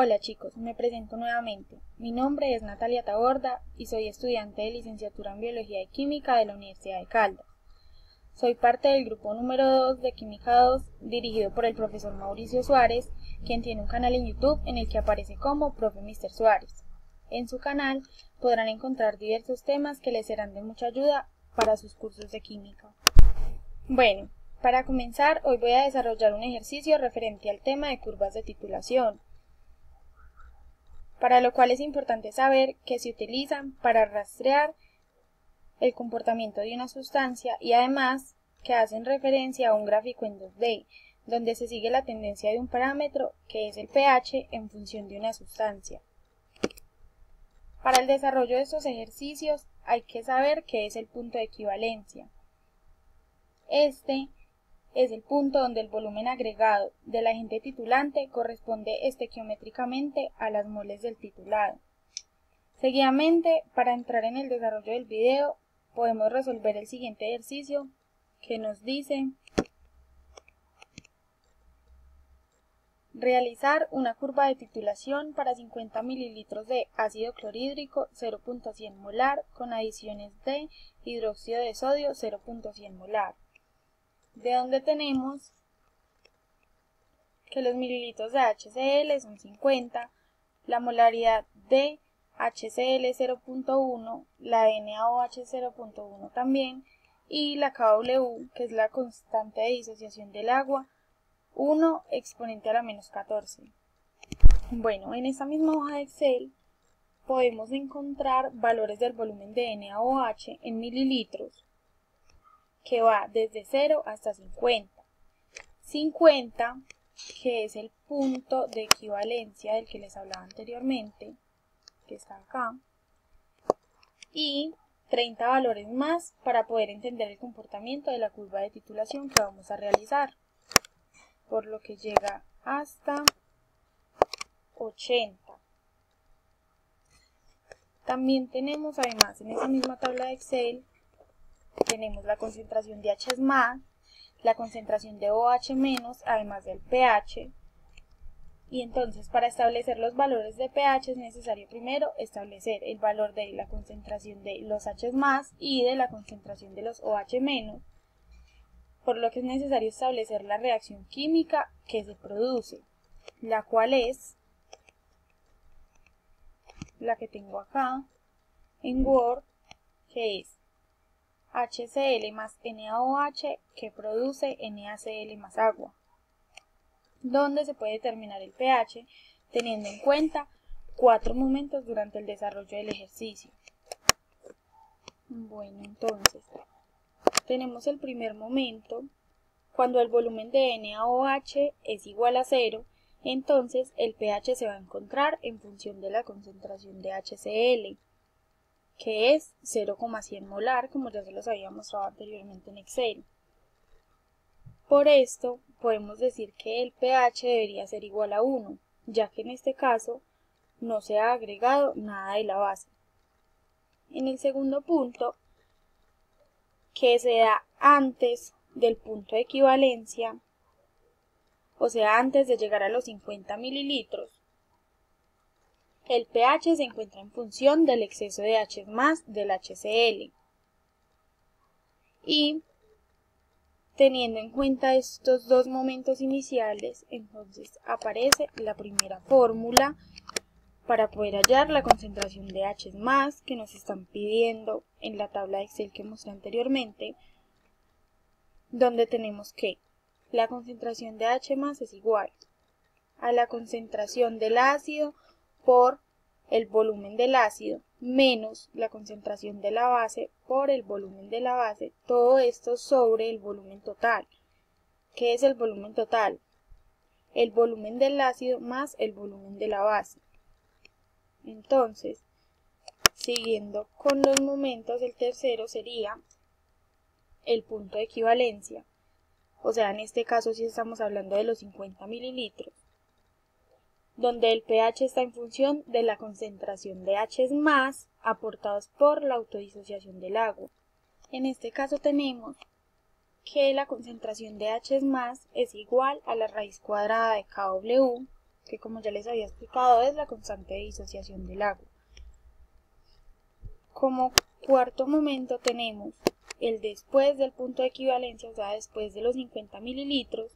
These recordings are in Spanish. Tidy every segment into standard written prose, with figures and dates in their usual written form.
Hola chicos, me presento nuevamente. Mi nombre es Natalia Taborda y soy estudiante de licenciatura en Biología y Química de la Universidad de Caldas. Soy parte del grupo número 2 de Química 2, dirigido por el profesor Mauricio Suárez, quien tiene un canal en YouTube en el que aparece como Profe Mr. Suárez. En su canal podrán encontrar diversos temas que les serán de mucha ayuda para sus cursos de química. Bueno, para comenzar, hoy voy a desarrollar un ejercicio referente al tema de curvas de titulación, para lo cual es importante saber que se utilizan para rastrear el comportamiento de una sustancia y además que hacen referencia a un gráfico en 2D, donde se sigue la tendencia de un parámetro que es el pH en función de una sustancia. Para el desarrollo de estos ejercicios hay que saber qué es el punto de equivalencia. Este es el punto donde el volumen agregado del agente titulante corresponde estequiométricamente a las moles del titulado. Seguidamente, para entrar en el desarrollo del video, podemos resolver el siguiente ejercicio que nos dice realizar una curva de titulación para 50 mililitros de ácido clorhídrico 0.100 molar con adiciones de hidróxido de sodio 0.100 molar. De donde tenemos que los mililitros de HCl son 50, la molaridad de HCl 0.1, la de NaOH 0.1 también, y la KW, que es la constante de disociación del agua, 1 exponente a la menos 14. Bueno, en esta misma hoja de Excel podemos encontrar valores del volumen de NaOH en mililitros, que va desde 0 hasta 50. 50, que es el punto de equivalencia del que les hablaba anteriormente, que está acá, y 30 valores más para poder entender el comportamiento de la curva de titulación que vamos a realizar, por lo que llega hasta 80. También tenemos además en esa misma tabla de Excel, tenemos la concentración de H+, la concentración de OH-, además del pH. Y entonces, para establecer los valores de pH es necesario primero establecer el valor de la concentración de los H+ y de la concentración de los OH-, por lo que es necesario establecer la reacción química que se produce, la cual es la que tengo acá en Word, que es HCl más NaOH que produce NaCl más agua, donde se puede determinar el pH teniendo en cuenta 4 momentos durante el desarrollo del ejercicio. Bueno, entonces, tenemos el primer momento, cuando el volumen de NaOH es igual a 0, entonces el pH se va a encontrar en función de la concentración de HCl, que es 0,100 molar, como ya se los había mostrado anteriormente en Excel. Por esto, podemos decir que el pH debería ser igual a 1, ya que en este caso no se ha agregado nada de la base. En el segundo punto, que se da antes del punto de equivalencia, o sea, antes de llegar a los 50 mililitros, el pH se encuentra en función del exceso de H+ del HCl. Y teniendo en cuenta estos dos momentos iniciales, entonces aparece la primera fórmula para poder hallar la concentración de H+ que nos están pidiendo en la tabla de Excel que mostré anteriormente, donde tenemos que la concentración de H+ es igual a la concentración del ácido por el volumen del ácido menos la concentración de la base por el volumen de la base, todo esto sobre el volumen total. ¿Qué es el volumen total? El volumen del ácido más el volumen de la base. Entonces, siguiendo con los momentos, el tercero sería el punto de equivalencia. O sea, en este caso sí estamos hablando de los 50 mililitros, donde el pH está en función de la concentración de H+ aportados por la autodisociación del agua. En este caso tenemos que la concentración de H+ es igual a la raíz cuadrada de KW que como ya les había explicado es la constante de disociación del agua. Como cuarto momento tenemos el después del punto de equivalencia, o sea, después de los 50 mililitros,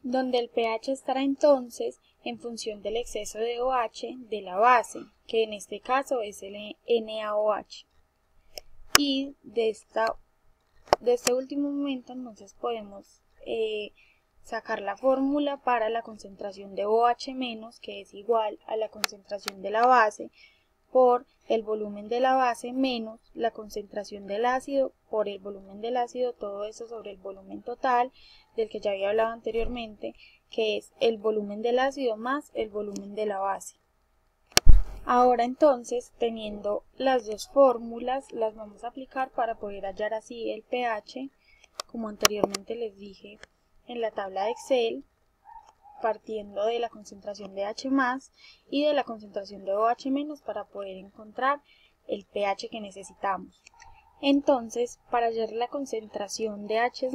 donde el pH estará entonces en función del exceso de OH de la base, que en este caso es el NaOH. Y de este último momento entonces podemos sacar la fórmula para la concentración de OH-, que es igual a la concentración de la base por el volumen de la base menos la concentración del ácido por el volumen del ácido, todo eso sobre el volumen total del que ya había hablado anteriormente, que es el volumen del ácido más el volumen de la base. Ahora entonces, teniendo las dos fórmulas, las vamos a aplicar para poder hallar así el pH, como anteriormente les dije en la tabla de Excel, partiendo de la concentración de H+ y de la concentración de OH- para poder encontrar el pH que necesitamos. Entonces, para hallar la concentración de H+,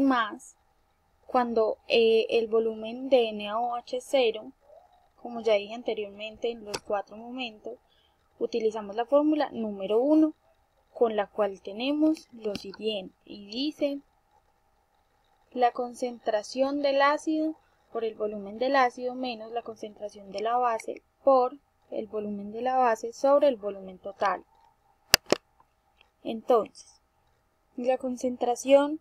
cuando el volumen de NaOH es 0, como ya dije anteriormente en los 4 momentos, utilizamos la fórmula número 1, con la cual tenemos lo siguiente, y dice la concentración del ácido por el volumen del ácido menos la concentración de la base por el volumen de la base sobre el volumen total. Entonces, la concentración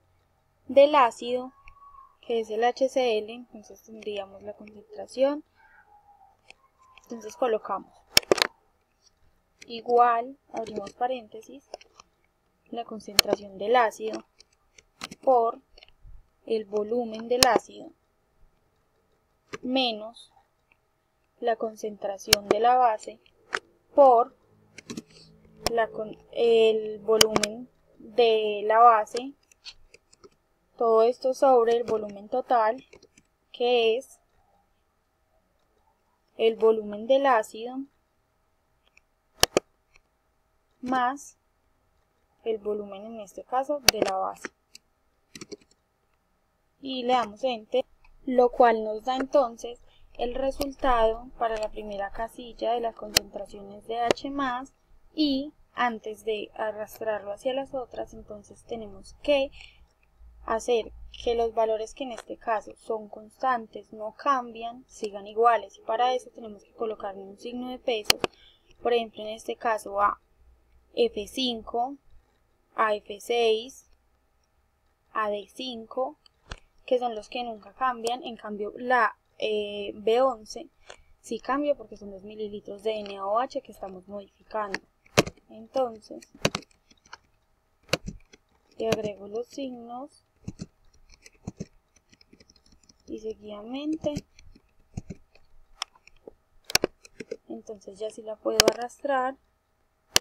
del ácido, que es el HCl, entonces tendríamos la concentración, entonces colocamos igual, abrimos paréntesis, la concentración del ácido por el volumen del ácido menos la concentración de la base por el volumen de la base, todo esto sobre el volumen total, que es el volumen del ácido más el volumen, en este caso, de la base. Y le damos Enter, lo cual nos da entonces el resultado para la primera casilla de las concentraciones de H+, y antes de arrastrarlo hacia las otras, entonces tenemos que hacer que los valores que en este caso son constantes, no cambian, sigan iguales, y para eso tenemos que colocarle un signo de peso, por ejemplo en este caso a F5, a F6, a D5, que son los que nunca cambian. En cambio la B11 sí cambia porque son los mililitros de NaOH que estamos modificando. Entonces le agrego los signos y seguidamente, entonces ya sí la puedo arrastrar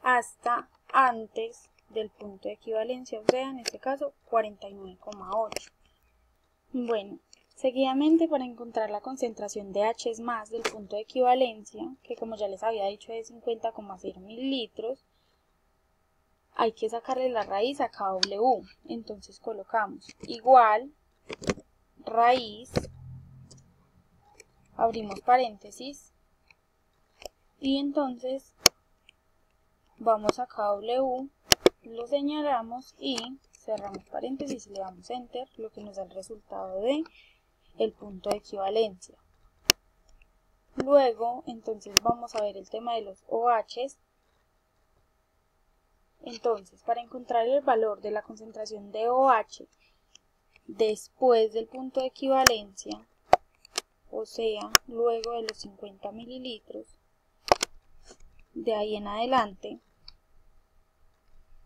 hasta antes del punto de equivalencia, o sea en este caso 49,8. Bueno, seguidamente para encontrar la concentración de H+ del punto de equivalencia, que como ya les había dicho es 50,0 mililitros, hay que sacarle la raíz a KW. Entonces colocamos igual raíz, abrimos paréntesis, y entonces vamos a KW, lo señalamos y cerramos paréntesis y le damos Enter, lo que nos da el resultado de el punto de equivalencia. Luego, entonces vamos a ver el tema de los OHs. Entonces, para encontrar el valor de la concentración de OH después del punto de equivalencia, o sea, luego de los 50 mililitros, de ahí en adelante,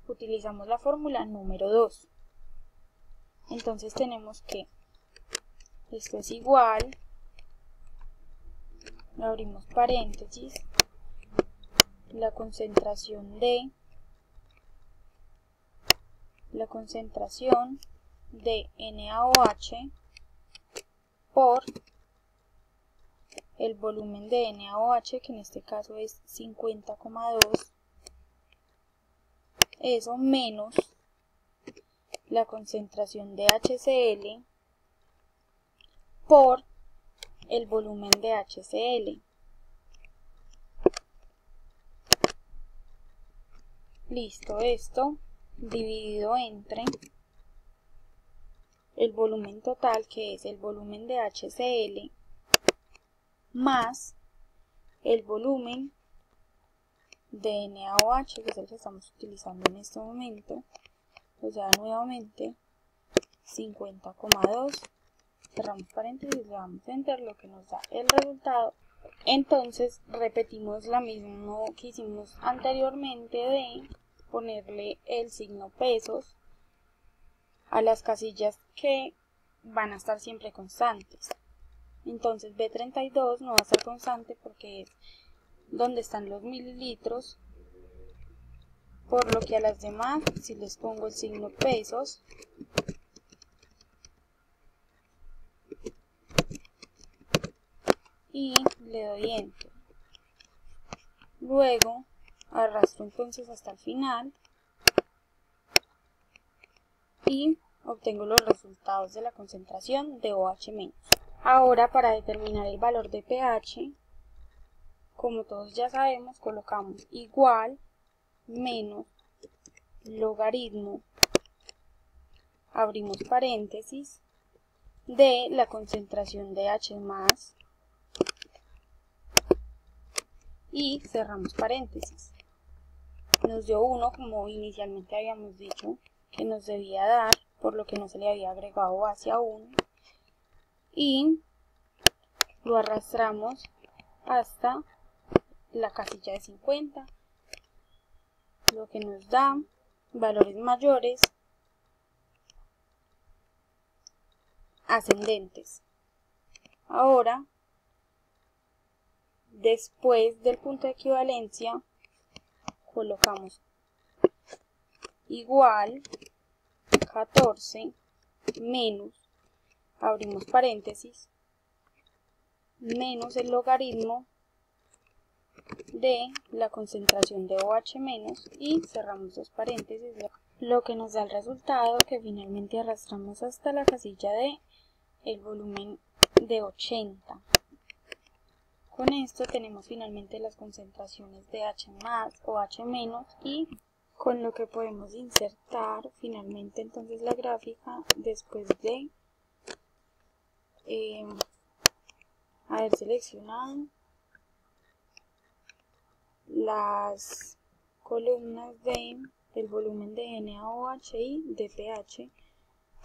utilizamos la fórmula número 2. Entonces tenemos que esto es igual, abrimos paréntesis, la concentración de NaOH por el volumen de NaOH, que en este caso es 50,2, eso menos la concentración de HCl por el volumen de HCl. Listo, esto dividido entre el volumen total, que es el volumen de HCl, más el volumen de NaOH, que es el que estamos utilizando en este momento, o sea, nuevamente 50,2, cerramos paréntesis, le damos enter, lo que nos da el resultado. Entonces repetimos lo mismo que hicimos anteriormente de ponerle el signo pesos a las casillas que van a estar siempre constantes. Entonces B32 no va a estar constante porque es donde están los mililitros, por lo que a las demás, si les pongo el signo pesos, y le doy enter. Luego arrastro entonces hasta el final y obtengo los resultados de la concentración de OH-. Ahora, para determinar el valor de pH, como todos ya sabemos, colocamos igual menos logaritmo, abrimos paréntesis, de la concentración de H+, y cerramos paréntesis. Nos dio 1, como inicialmente habíamos dicho que nos debía dar, por lo que no se le había agregado base aún, y lo arrastramos hasta la casilla de 50, lo que nos da valores mayores ascendentes. Ahora, después del punto de equivalencia, colocamos igual 14 menos, abrimos paréntesis, menos el logaritmo de la concentración de OH- y cerramos los paréntesis, lo que nos da el resultado que finalmente arrastramos hasta la casilla de el volumen de 80. Con esto tenemos finalmente las concentraciones de H+, OH- y con lo que podemos insertar finalmente entonces la gráfica después de haber seleccionado las columnas del volumen de NaOH y de pH.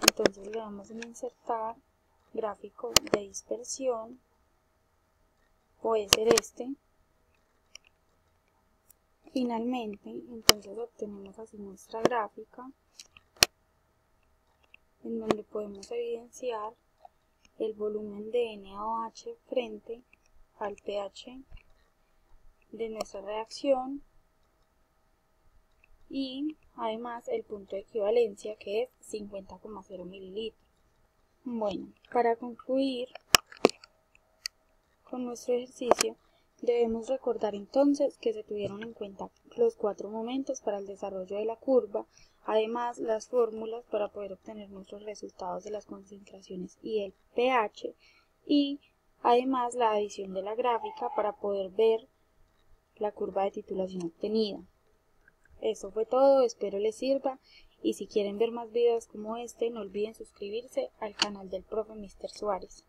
Entonces le damos en insertar gráfico de dispersión, puede ser este. Finalmente, entonces obtenemos así nuestra gráfica, en donde podemos evidenciar el volumen de NaOH frente al pH de nuestra reacción y además el punto de equivalencia, que es 50,0 mililitros. Bueno, para concluir con nuestro ejercicio, debemos recordar entonces que se tuvieron en cuenta los 4 momentos para el desarrollo de la curva, además las fórmulas para poder obtener nuestros resultados de las concentraciones y el pH, y además la adición de la gráfica para poder ver la curva de titulación obtenida. Eso fue todo, espero les sirva, y si quieren ver más videos como este, no olviden suscribirse al canal del profe Mr. Suárez.